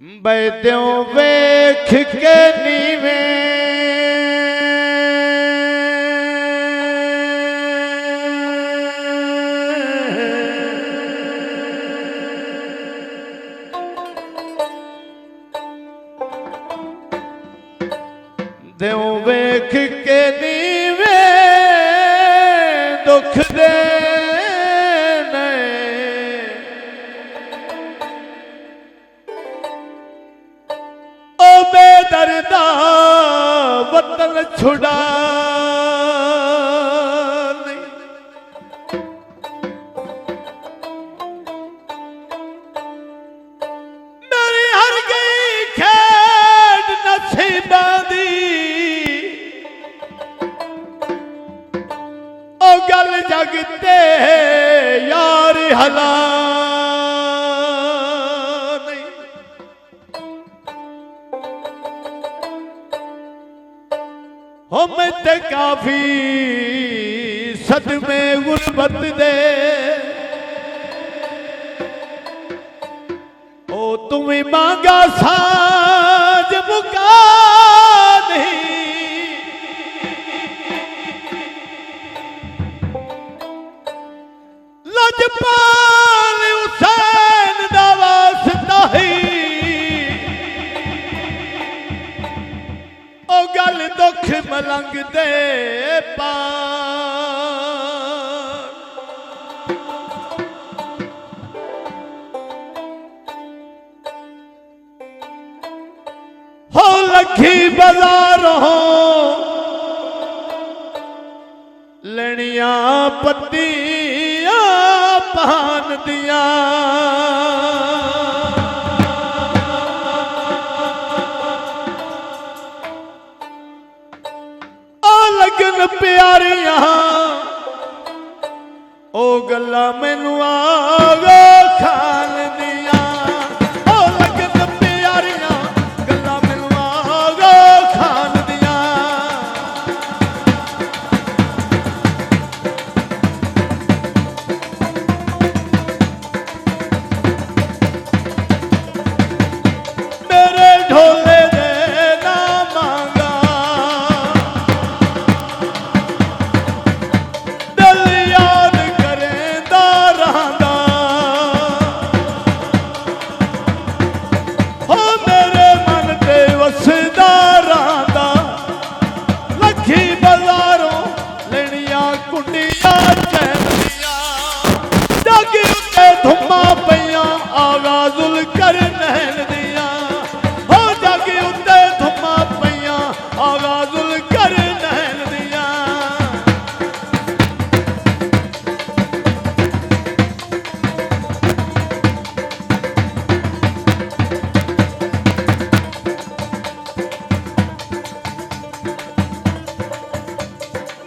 बैद्यों वेख के नीवे देव वेख के नीवे दुख दे बेदर्दा वतन छुड़ा मेरी हर गई खेड नसीबा दी ओ गल जगते यार हला हम ते काफी सदमे गुरबत दे ओ तुम्हें मांगा साज मुका नहीं लजपाल हुसैन दा वास्ता ही ओ गल दुख मलंग दे पार हो लखी बाजारों लेनिया पत्तियां पान दिया लगन प्यारियां ओ गल्ला मैनू आगा खान दिया ओ लगन प्यारियां गल्ला मैनू आगा खान दिया मेरे ढोले धुम्मा पईया आगाजुल कर नैन दिया हो जाके उत्ते धुम्मा पईया आगाजुल कर नैन दिया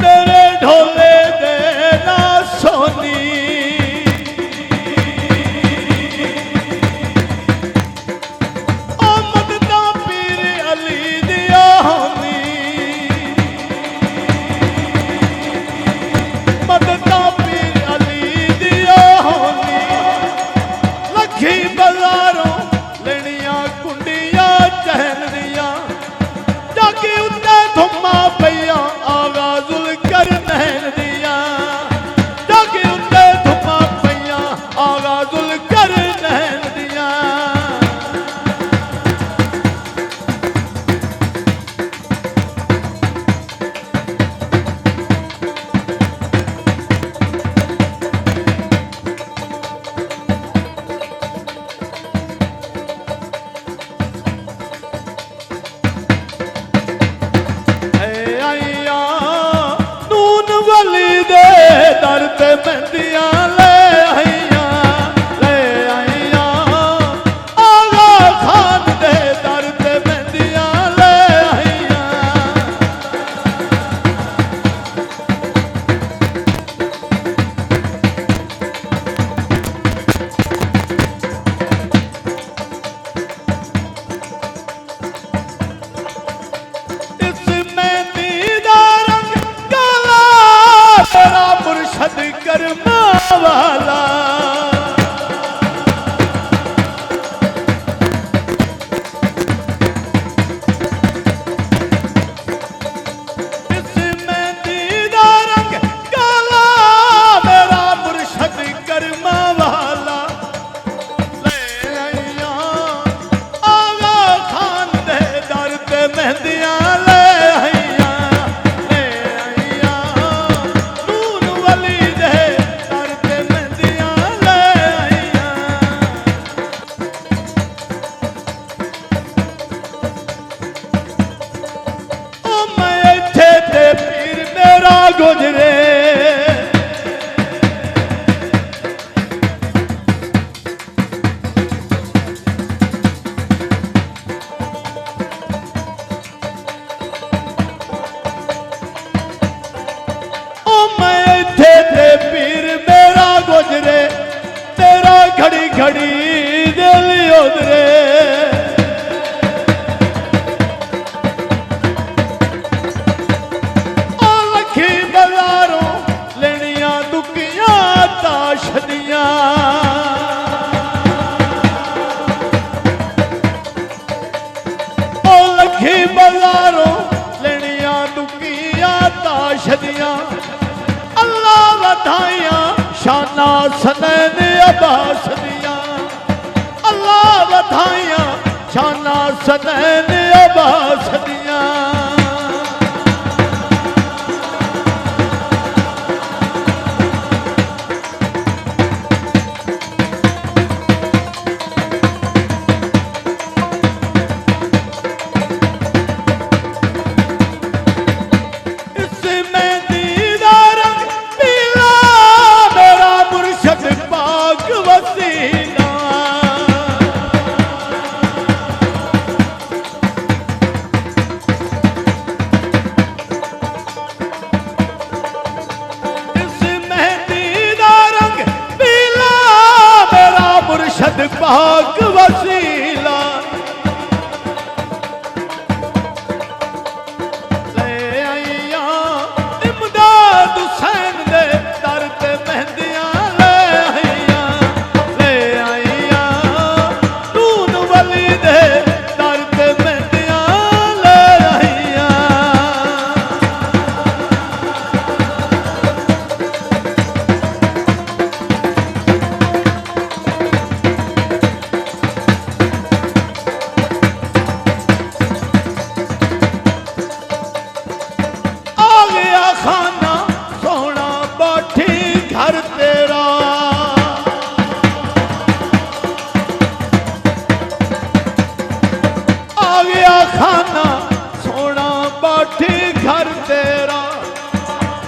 मेरे ढोले दे ना सोनी बाजारों लेनिया कुंडिया चहन दिया जाके उत्ते धुम्मा पईया आगाजुल कर नैन दिया जाके उत्ते धुम्मा पईया आगाजुल कर नैन दिया दर ते मेहंदियां ले आईया आगा खान दे दर ते मेहंदियां ले आईया इस मेहंदी दा रंग काला तेरा मुर्शद करमा गुजरे ओ मैं थे पीर मेरा गुजरे तेरा घड़ी घड़ी दिल उधरे ताशदियां ओ लखी बाजारों लेनिया दुकियां ताशदियां अल्लाह वधाइयां शाना सनैन अब्बास दियां अल्लाह वधाइयां शाना सनैन अब्बास दियां पाक वसीला ले आईया इमदाद हुसैन दे दर ते मेहंदियां ले आईया नून वली दे दर ते मेहंदियां ले आईया खाना सोना बाठी घर तेरा आ गया खाना सोना बाठी घर तेरा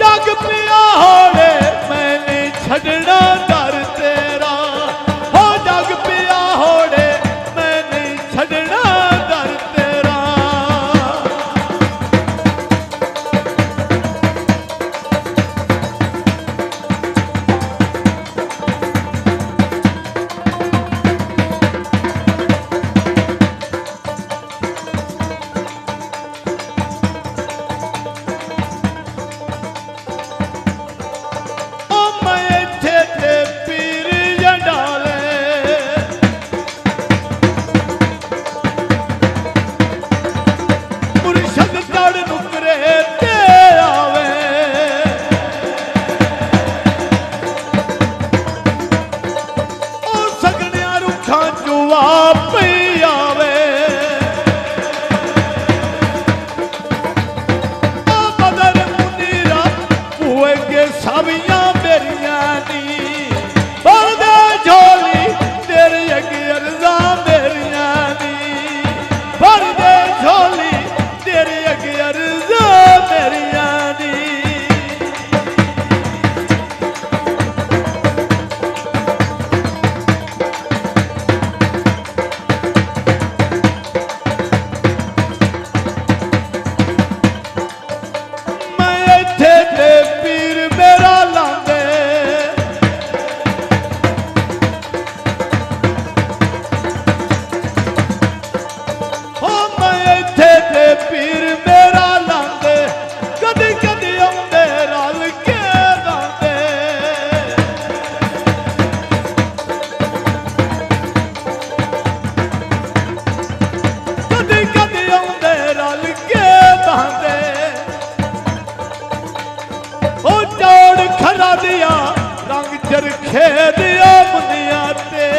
जग पिया होड़े मैंने छड़ना घर तेरा हो जग पिया होड़े मैंने छड़ना घर तेरा सावियां मेरिया नी भर दे झोली तेरी अगे अर्जा मेरिया नी भर दे झोली तेरी अगे अर्जा मेरिया नी मैं इत्थे ते पीर मेरा लांदे हो मैं इत्थे ते पीर मेरा लांदे कदी कदी आंदे रल के लांदे कदी कदी आंदे रल के लांदे ओ चौड़ खरा दिया रंग चरखे दिया मुनिया ते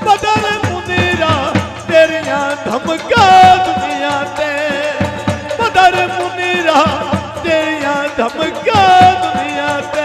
बदल मुनीरा तेरिया धमका दुनिया ते बदल मुनीरा तेरिया धमका दुनिया ते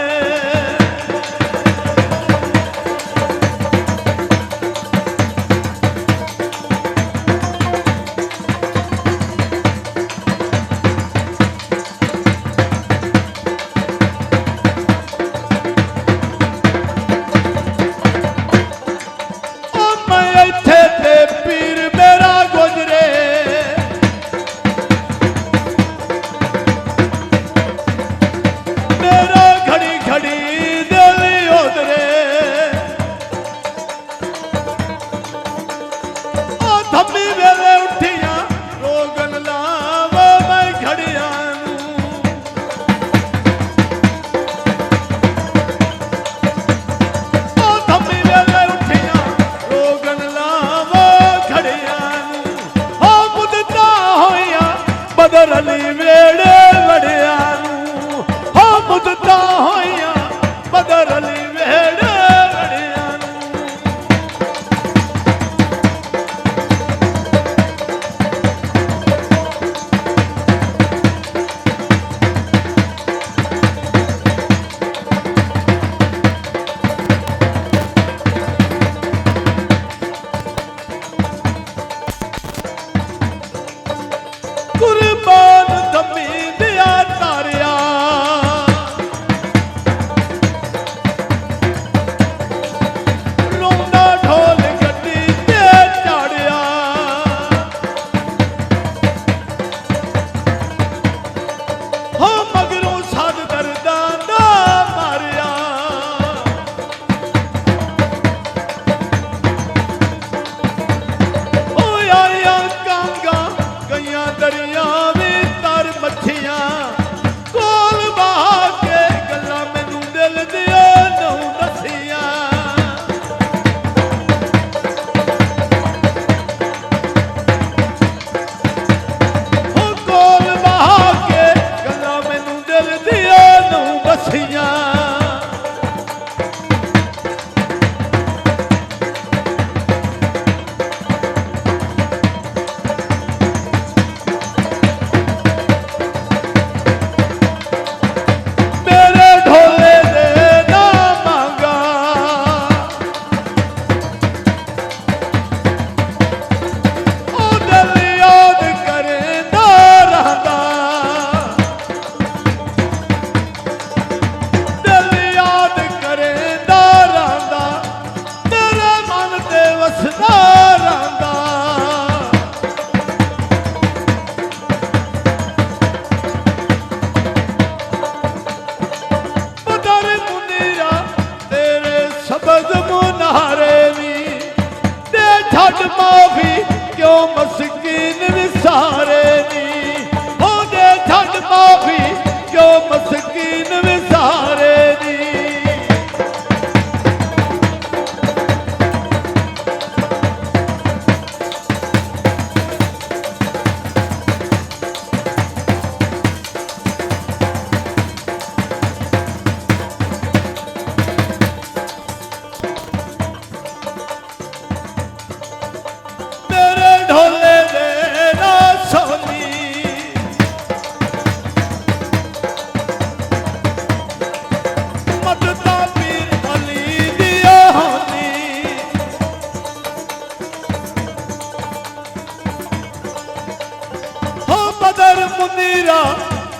मदर मुनीरा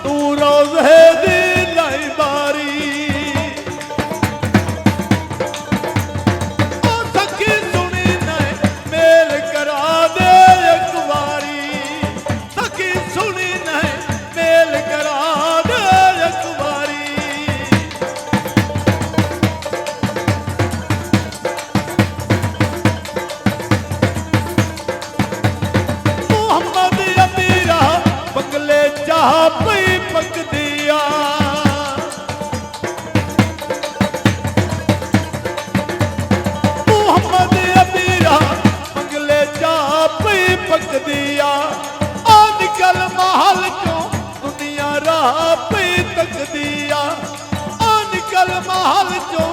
तू रोज़े दी लाई बारी ओ सखी सुनी नहीं मेल करा दे एक बारी सखी सुनी नहीं मेल करा दे एक बारी मोहम्मद अमीरा बंगले चाह पई पक दिया मोहम्मद अमीरा बंगले चाह पई पक दिया आ निकल महल चो दुनिया राह पई तक दिया आ निकल महल चो